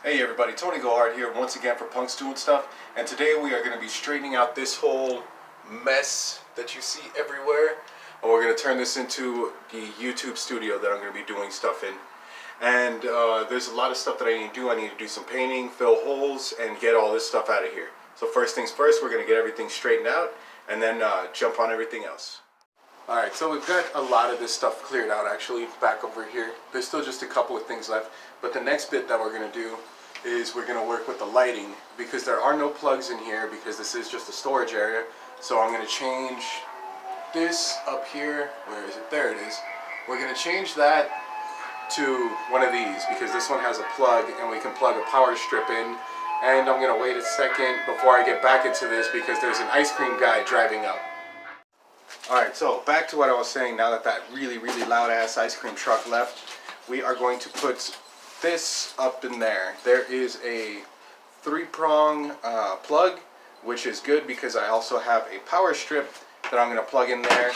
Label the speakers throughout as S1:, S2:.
S1: Hey everybody, Tony Gohard here once again for Punks Doing Stuff, and today we are going to be straightening out this whole mess that you see everywhere, and we're going to turn this into the YouTube studio that I'm going to be doing stuff in. And there's a lot of stuff that I need to do. I need to do some painting, fill holes, and get all this stuff out of here. So first things first, we're going to get everything straightened out, and then jump on everything else. Alright, so we've got a lot of this stuff cleared out actually back over here. There's still just a couple of things left, but the next bit that we're going to do is we're going to work with the lighting, because there are no plugs in here because this is just a storage area. So I'm going to change this up here. Where is it? There it is. We're going to change that to one of these because this one has a plug and we can plug a power strip in. And I'm going to wait a second before I get back into this because there's an ice cream guy driving up. Alright, so back to what I was saying. Now that that really loud ass ice cream truck left, we are going to put this up in there. There is a 3-prong plug, which is good because I also have a power strip that I'm going to plug in there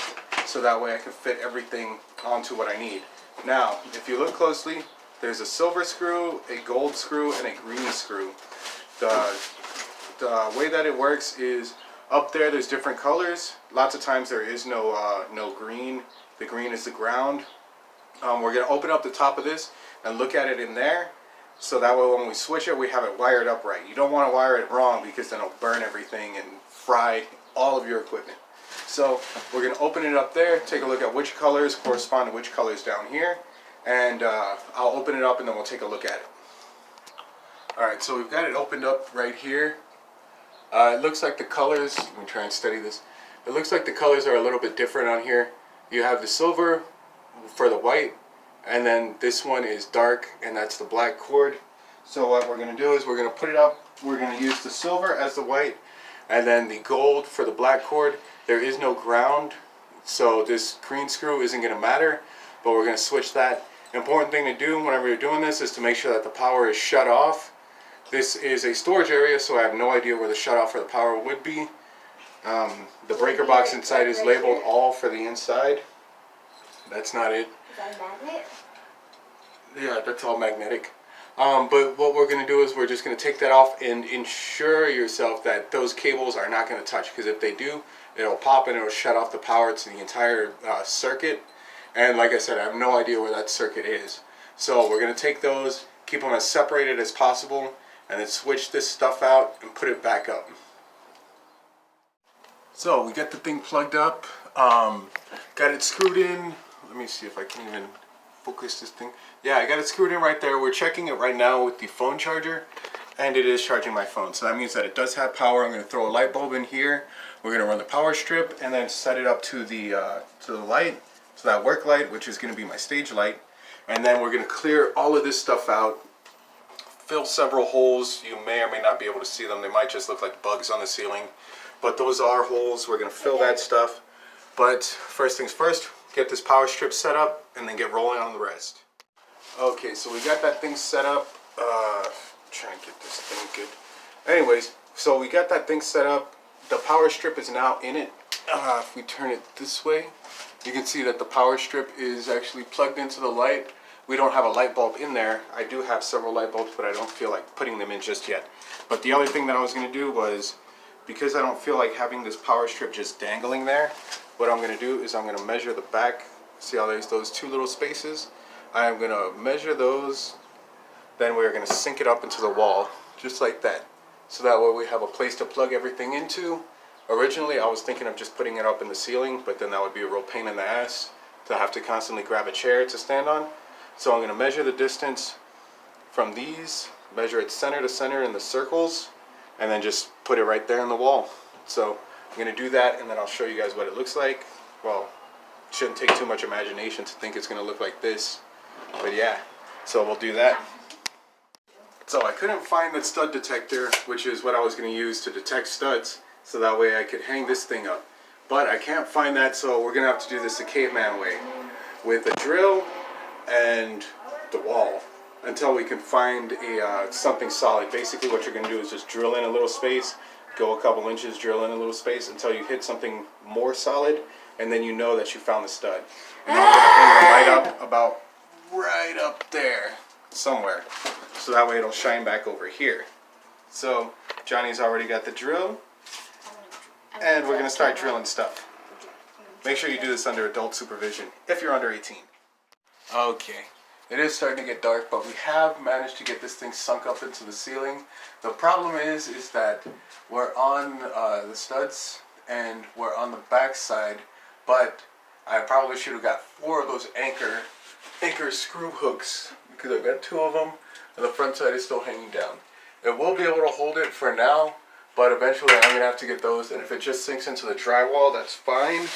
S1: so that way I can fit everything onto what I need. Now, if you look closely, there's a silver screw, a gold screw, and a green screw. The way that it works is up there there's different colors. Lots of times there is no green. The green is the ground. We're going to open up the top of this and look at it in there, so that way when we switch it we have it wired up right. You don't want to wire it wrong because then it'll burn everything and fry all of your equipment. So we're going to open it up there, take a look at which colors correspond to which colors down here, and I'll open it up and then we'll take a look at it. Alright, so we've got it opened up right here. It looks like the colors, let me try and study this. It looks like the colors are a little bit different on here. You have the silver for the white, and then this one is dark, and that's the black cord. So what we're going to do is we're going to put it up. We're going to use the silver as the white, and then the gold for the black cord. There is no ground, so this green screw isn't going to matter, but we're going to switch that. Important thing to do whenever you're doing this is to make sure that the power is shut off. This is a storage area, so I have no idea where the shutoff for the power would be. The breaker box inside is labeled all for the inside. That's not it.
S2: Is that a magnet?
S1: Yeah, that's all magnetic. But what we're going to do is we're just going to take that off and ensure yourself that those cables are not going to touch, because if they do, it'll pop and it'll shut off the power to the entire circuit. And like I said, I have no idea where that circuit is. So we're going to take those, keep them as separated as possible, and then switch this stuff out and put it back up. So we got the thing plugged up, got it screwed in. Let me see if I can even focus this thing. Yeah, I got it screwed in right there. We're checking it right now with the phone charger, and it is charging my phone. So that means that it does have power. I'm going to throw a light bulb in here. We're going to run the power strip and then set it up to the light, to that work light, which is going to be my stage light. And then we're going to clear all of this stuff out, fill several holes. You may or may not be able to see them. They might just look like bugs on the ceiling, but those are holes. We're going to fill that stuff. But first things first, get this power strip set up and then get rolling on the rest. Okay, so we got that thing set up. Try and get this thing good. Anyways, so we got that thing set up. The power strip is now in it. If we turn it this way, you can see that the power strip is actually plugged into the light. We don't have a light bulb in there. I do have several light bulbs, but I don't feel like putting them in just yet. But the other thing that I was going to do was, because I don't feel like having this power strip just dangling there, what I'm going to do is I'm going to measure the back. See how there's those two little spaces? I am going to measure those. Then we're going to sink it up into the wall, just like that. So that way we have a place to plug everything into. Originally I was thinking of just putting it up in the ceiling, but then that would be a real pain in the ass to have to constantly grab a chair to stand on. So I'm going to measure the distance from these, measure it center to center in the circles, and then just put it right there in the wall. So I'm going to do that, and then I'll show you guys what it looks like. Well, it shouldn't take too much imagination to think it's going to look like this, but yeah, so we'll do that. So I couldn't find the stud detector, which is what I was going to use to detect studs, so that way I could hang this thing up. But I can't find that, so we're going to have to do this the caveman way, with a drill and the wall, until we can find a something solid. Basically what you're going to do is just drill in a little space, go a couple inches, drill in a little space until you hit something more solid, and then you know that you found the stud. And I'm going to hang the light up about right up there. somewhere, so that way it'll shine back over here. So Johnny's already got the drill, and we're gonna start drilling stuff. Make sure you do this under adult supervision if you're under 18. Okay, it is starting to get dark, but we have managed to get this thing sunk up into the ceiling. The problem is that we're on the studs and we're on the back side, but I probably should have got 4 of those anchor screw hooks, because I've got 2 of them and the front side is still hanging down. It will be able to hold it for now, but eventually I'm going to have to get those, and if it just sinks into the drywall, that's fine,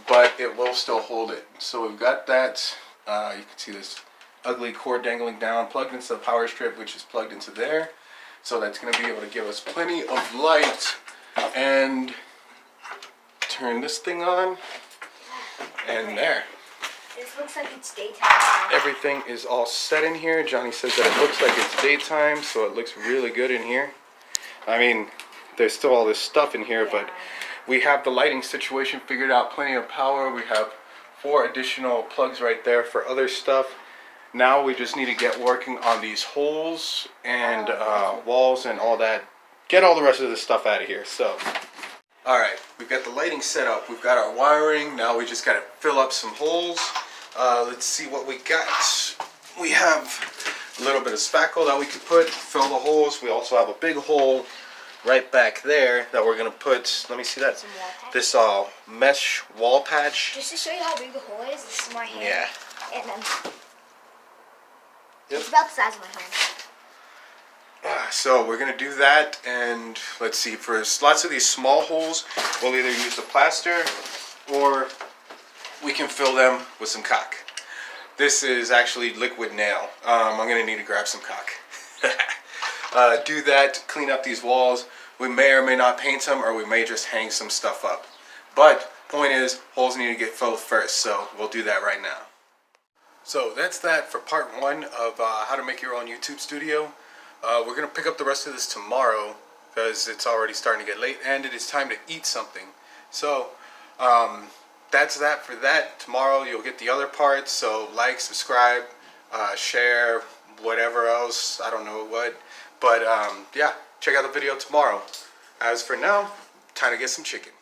S1: but it will still hold it. So we've got that. You can see this ugly cord dangling down, plugged into the power strip, which is plugged into there. So that's going to be able to give us plenty of light. And turn this thing on, and there.
S2: This looks like it's daytime.
S1: Everything is all set in here. Johnny says that it looks like it's daytime, so it looks really good in here. I mean, there's still all this stuff in here, but we have the lighting situation figured out, plenty of power. We have 4 additional plugs right there for other stuff. Now we just need to get working on these holes and walls and all that. Get all the rest of this stuff out of here. So, alright, we've got the lighting set up. We've got our wiring. Now we just got to fill up some holes. Let's see what we got. We have a little bit of spackle that we could fill the holes. We also have a big hole right back there that we're going to put, let me see that, this mesh wall patch.
S2: Just to show you how big the hole is, this is my hand.
S1: Yeah.
S2: And then it's about the size of my hand.
S1: So we're going to do that, and let's see, for lots of these small holes, we'll either use the plaster or we can fill them with some caulk. This is actually liquid nail. I'm going to need to grab some caulk. Do that, clean up these walls. We may or may not paint them, or we may just hang some stuff up. But point is, holes need to get filled first, so we'll do that right now. So that's that for part 1 of how to make your own YouTube studio. We're going to pick up the rest of this tomorrow, because it's already starting to get late and it is time to eat something. So that's that for that. Tomorrow you'll get the other parts, so like, subscribe, share, whatever else, I don't know what. But yeah, check out the video tomorrow. As for now, time to get some chicken.